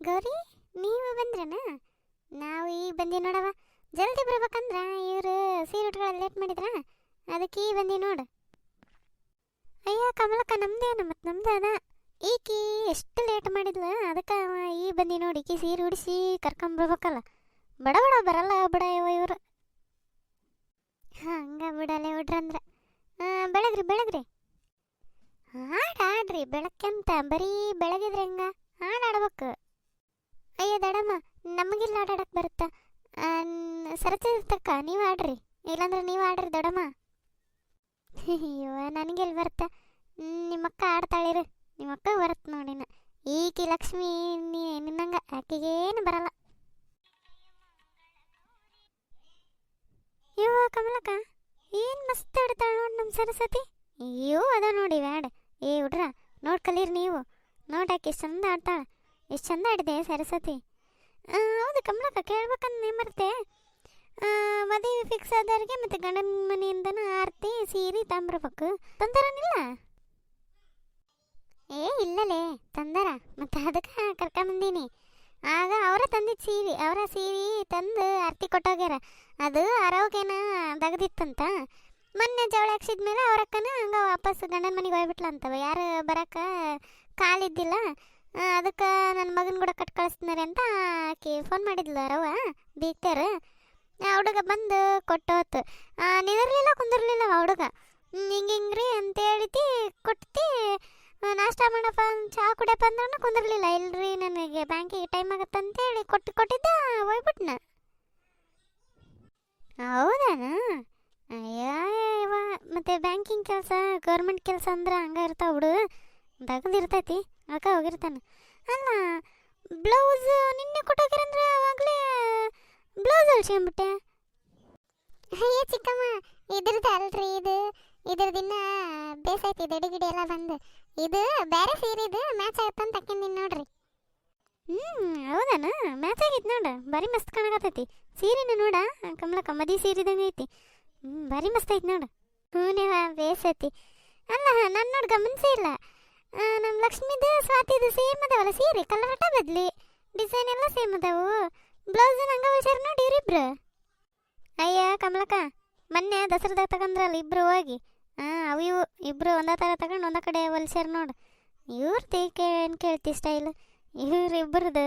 ಗೌರಿ, ನೀವು ಬಂದ್ರನ? ನಾವು ಈಗ ಬಂದಿ ನೋಡವ. ಜಲ್ದಿ ಬರ್ಬೇಕಂದ್ರ ಇವರು ಸೀರೆ ಉಟ್ಕೊಳ್ಳೋದು ಲೇಟ್ ಮಾಡಿದ್ರ, ಅದಕ್ಕೆ ಈಗ ಬಂದಿ ನೋಡು. ಅಯ್ಯ ಕಮಲಕ್ಕ, ನಮ್ದೇನು ಮತ್ತು ನಮ್ದು ಅದ. ಈಕಿ ಎಷ್ಟು ಲೇಟ್ ಮಾಡಿದ್ಲು, ಅದಕ್ಕೆ ಈಗ ಬಂದಿ ನೋಡಿ. ಈಕಿ ಸೀರೆ ಉಡಿಸಿ ಕರ್ಕೊಂಬರ್ಬೇಕಲ್ಲ. ಬಡ ಬಡ ಬರಲ್ಲ ಬಿಡ ಇವರು. ಹಂಗ ಬಿಡಲೆ ಹುಡ್ರಂದ್ರೆ. ಬೆಳಗ್ರಿ ಬೆಳಗ್ರಿ, ಹಾಡಾಡ್ರಿ. ಬೆಳಕ್ಕಂತ ಬರೀ ಬೆಳಗಿದ್ರೆ ಹೆಂಗ? ಹಾಡಾಡ್ಬೇಕು. ಅಯ್ಯ ದಡಮ್ಮ, ನಮಗಿಲ್ಲ ಆಡಾಡಕ್ಕೆ ಬರುತ್ತಾ? ಸರತಿರ್ತಕ್ಕ ನೀವು ಆಡ್ರಿ, ಇಲ್ಲಾಂದ್ರೆ ನೀವು ಆಡ್ರಿ ದೊಡಮ್ಮ. ಅಯ್ಯೋ ನನಗೆಲ್ಲಿ ಬರುತ್ತಾ? ನಿಮ್ಮಕ್ಕ ಆಡ್ತಾಳಿರು, ನಿಮ್ಮಕ್ಕ ಬರುತ್ತೆ ನೋಡಿನ. ಈಕಿ ಲಕ್ಷ್ಮಿ ನಿನ್ನಂಗ ಆಕೆಗೇನು ಬರಲ್ಲ. ಇವ ಕಮಲಕ್ಕ ಏನು ಮಸ್ತ್ ಆಡ್ತಾಳೆ ನೋಡಿ ನಮ್ಮ ಸರಸ್ವತಿ. ಅಯ್ಯೋ ಅದ ನೋಡಿ ವ್ಯಾಡ್. ಏ ಹುಡ್ರ ನೋಡಿ ಕಲೀರಿ ನೀವು. ನೋಡಾಕೆ ಎಷ್ಟು ಚಂದ ಆಡ್ತಾಳೆ, ಎಷ್ಟು ಚಂದ ಆಡಿದೆ ಸರಸ್ವತಿ. ಹೌದು ಕಮಲಕ್ಕ, ಕೇಳ್ಬೇಕಂದು ಮರ್ತೆ. ಮದುವೆ ಫಿಕ್ಸ್ ಆದವ್ರಿಗೆ ಮತ್ತು ಗಂಡನ ಮನೆಯಿಂದನೂ ಆರತಿ ಸೀರೆ ತಂಬರ್ಬೇಕು, ತಂದರನಿಲ್ಲ? ಏ ಇಲ್ಲಲೇ ತಂದರ, ಮತ್ತು ಅದಕ್ಕೆ ಕರ್ಕೊಂಬಂದೀನಿ. ಆಗ ಅವರ ತಂದಿದ್ದು ಸೀರೆ, ಅವರ ಸೀರೆ ತಂದು ಆರತಿ ಕೊಟ್ಟೋಗ್ಯಾರ. ಅದು ಆರೋಗ್ಯನ ದಗದಿತ್ತಂತ. ಮೊನ್ನೆ ಜವಳ ಹಾಕ್ಸಿದ್ಮೇಲೆ ಅವರಕ್ಕನ ಹಂಗೆ ವಾಪಸ್ ಗಂಡನ ಮನೆಗೆ ಹೋಗ್ಬಿಟ್ಲಂತವ. ಯಾರು ಬರೋಕೆ ಕಾಲಿದ್ದಿಲ್ಲ, ಅದಕ್ಕೆ ನನ್ನ ಮಗನ ಕೂಡ ಕಟ್ ಕಳಿಸ್ತಾರೆ ಅಂತ ಆಕೆ ಫೋನ್ ಮಾಡಿದ್ಲು ರವ ಬೀಗ್ತಾರ. ಆ ಹುಡುಗ ಬಂದು ಕೊಟ್ಟೋತು. ನಿಂದಿರ್ಲಿಲ್ಲ ಕುಂದಿರ್ಲಿಲ್ಲ ಆ ಹುಡುಗ. ಹಿಂಗ್ರಿ ಅಂತ ಹೇಳಿತಿ ಕೊಡ್ತಿ. ನಾಷ್ಟ ಮಾಡಪ್ಪ, ಚಹಾ ಕುಡಿಯಪ್ಪ ಅಂದ್ರೂ ಕುಂದಿರ್ಲಿಲ್ಲ. ಇಲ್ರಿ ನನಗೆ ಬ್ಯಾಂಕಿಗೆ ಟೈಮ್ ಆಗತ್ತಂತೇಳಿ ಕೊಟ್ಟಿದ್ದ ಹೋಗ್ಬಿಟ್ನ. ಹೌದಾನ? ಅಯ್ಯವ, ಮತ್ತು ಬ್ಯಾಂಕಿಂಗ್ ಕೆಲಸ, ಗೌರ್ಮೆಂಟ್ ಕೆಲಸ ಅಂದ್ರೆ ಹಂಗೆ ಇರ್ತಾವ ಬಿಡು, ದಗದಿರ್ತೈತಿ. ಅದಕ್ಕೆ ಹೋಗಿರ್ತಾನೆ. ಅಲ್ಲ, ಬ್ಲೌಸ್ ನಿನ್ನೆ ಕೊಟ್ಟೋಗಿರಂದ್ರೆ ಆವಾಗಲೇ ಬ್ಲೌಸ್ ಹೊಲ್ಸ್ಕೊಂಬಿಟ್ಟೆ. ಅಯ್ಯ ಚಿಕ್ಕಮ್ಮ, ಇದ್ರದ್ದು ಅಲ್ರಿ ಇದ್ರದಿನ್ನ ಬೇಸೈತಿ, ದಡಿಗಿಡಿ ಎಲ್ಲ ಬಂದು. ಇದು ಬೇರೆ ಸೀರೆ, ಇದು ಮ್ಯಾಚ್ ಆಗತ್ತಂತ ತಕ್ಕೊಂಡಿನಿ ನೋಡ್ರಿ. ಹೌದಾನ? ಮ್ಯಾಚ್ ಆಗಿತ್ತು ನೋಡು, ಭಾರಿ ಮಸ್ತ್ ಕಾಣಕತ್ತೈತಿ ಸೀರೆನ. ನೋಡ ಕಮಲಕ್ಕ, ಮದುವೆ ಸೀರೆದಂಗೆ ಐತಿ. ಭಾರಿ ಮಸ್ತ್ ಐತಿ ನೋಡು. ಹ್ಞೂನೇವ ಬೇಸೈತಿ. ಅಲ್ಲ ನಾನು ನೋಡಿ ಗಮನಿಸೇ ಇಲ್ಲ, ನಮ್ಮ ಲಕ್ಷ್ಮಿದು ಸ್ವಾತಿದು ಸೇಮ್ ಅದಾವಲ್ಲ ಸೀರೆ, ಕಲರ್ ಹಠ ಬದ್ಲಿ, ಡಿಸೈನ್ ಎಲ್ಲ ಸೇಮ್ ಅದಾವು. ಬ್ಲೌಸ್ ಹಂಗೆ ಹೊಲ್ಸ್ಯಾರ ನೋಡಿ ಇವರಿಬ್ರು. ಅಯ್ಯ ಕಮಲಕ್ಕ, ಮೊನ್ನೆ ದಸರಾದಾಗ ತಗೊಂಡ್ರಲ್ಲ ಇಬ್ರು ಹೋಗಿ, ಅವು ಇವು ಇಬ್ರು ಒಂದೇ ಥರ ತಗೊಂಡು ಒಂದೇ ಕಡೆ ಹೊಲ್ಸ್ಯಾರ ನೋಡು. ಇವ್ರದ್ದು ಏನು ಕೇಳ್ತಿ ಸ್ಟೈಲ್, ಇವ್ರಿಬ್ರದ್ದು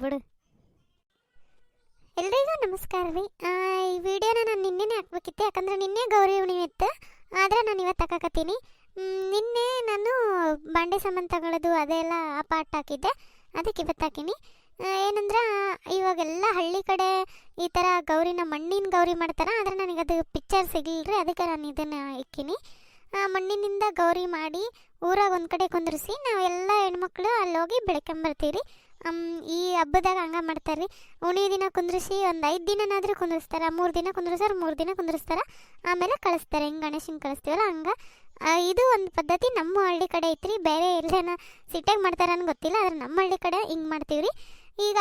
ಬಿಡು. ಎಲ್ರಿಗೂ ನಮಸ್ಕಾರ ರೀ. ಈ ವಿಡಿಯೋನ ನಾನು ನಿನ್ನೆನೇ ಹಾಕ್ಬೇಕಿತ್ತು, ಯಾಕಂದ್ರೆ ನಿನ್ನೆ ಗೌರಿ ಹುಣ್ಣಿಮೆ ಇತ್ತು. ಆದರೆ ನಾನು ಇವತ್ತು ಹಾಕಕತ್ತೀನಿ. ನಿನ್ನೆ ನಾನು ಬಾಂಡೆ ಸಾಮಾನು ತಗೊಳ್ಳೋದು ಅದೆಲ್ಲ ಆ ಪಾರ್ಟ್ ಹಾಕಿದ್ದೆ, ಅದಕ್ಕೆ ಇವತ್ತು ಹಾಕೀನಿ. ಏನಂದ್ರೆ ಇವಾಗೆಲ್ಲ ಹಳ್ಳಿ ಕಡೆ ಈ ಥರ ಗೌರಿನ ಮಣ್ಣಿನ ಗೌರಿ ಮಾಡ್ತಾರೆ. ಆದರೆ ನನಗೆ ಅದು ಪಿಕ್ಚರ್ ಸಿಗಲಿಲ್ಲ, ಅದಕ್ಕೆ ನಾನು ಇದನ್ನು ಇಕ್ಕೀನಿ. ಮಣ್ಣಿನಿಂದ ಗೌರಿ ಮಾಡಿ ಊರಾಗ ಒಂದು ಕಡೆ ಕುಂದ್ರಿಸಿ ನಾವೆಲ್ಲ ಹೆಣ್ಮಕ್ಳು ಅಲ್ಲಿ ಹೋಗಿ ಬೆಳ್ಕೊಂಬರ್ತೀವಿ. ಈ ಹಬ್ಬದಾಗ ಹಂಗೆ ಮಾಡ್ತಾರೆ ರೀ. ಹುಣ್ಣಿಮೆ ದಿನ ಕುಂದ್ರಿಸಿ ಒಂದು 5 ದಿನನಾದರೂ ಕುಂದ್ರಿಸ್ತಾರೆ, 3 ದಿನ ಕುಂದ್ರಿಸ್ತಾರೆ, 3 ದಿನ ಕುಂದ್ರಿಸ್ತಾರೆ, ಆಮೇಲೆ ಕಳಿಸ್ತಾರೆ. ಹಿಂಗೆ ಗಣೇಶನ ಕಳಿಸ್ತೀವಲ್ಲ ಹಂಗೆ. ಇದು ಒಂದು ಪದ್ಧತಿ ನಮ್ಮ ಹಳ್ಳಿ ಕಡೆ ಐತ್ರಿ. ಬೇರೆ ಎಲ್ಲೇನ ಸಿಟಿಯಾಗ ಮಾಡ್ತಾರೆ ಅನ್ನೋ ಗೊತ್ತಿಲ್ಲ, ಆದರೆ ನಮ್ಮ ಹಳ್ಳಿ ಕಡೆ ಹಿಂಗೆ ಮಾಡ್ತೀವಿ ರೀ. ಈಗ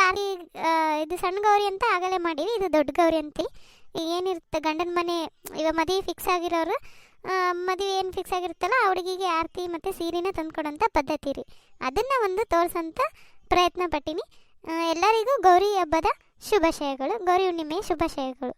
ಇದು ಸಣ್ಣ ಗೌರಿ ಅಂತ ಆಗಲೇ ಮಾಡೀವಿ, ಇದು ದೊಡ್ಡ ಗೌರಿ ಅಂತೀವಿ. ಏನಿರುತ್ತೆ ಗಂಡನ ಮನೆ, ಇವಾಗ ಮದುವೆ ಫಿಕ್ಸ್ ಆಗಿರೋರು, ಮದುವೆ ಏನು ಫಿಕ್ಸ್ ಆಗಿರುತ್ತಲ್ಲ ಆ ಹುಡುಗಿಗೆ ಆರತಿ ಮತ್ತು ಸೀರೆನ ತಂದುಕೊಡೋಂಥ ಪದ್ಧತಿ ರೀ. ಅದನ್ನು ಒಂದು ತೋರಿಸೋಂಥ ಪ್ರಯತ್ನ ಪಟ್ಟೀನಿ. ಎಲ್ಲರಿಗೂ ಗೌರಿ ಹಬ್ಬದ ಶುಭಾಶಯಗಳು, ಗೌರಿ ಹುಣ್ಣಿಮೆಯ ಶುಭಾಶಯಗಳು.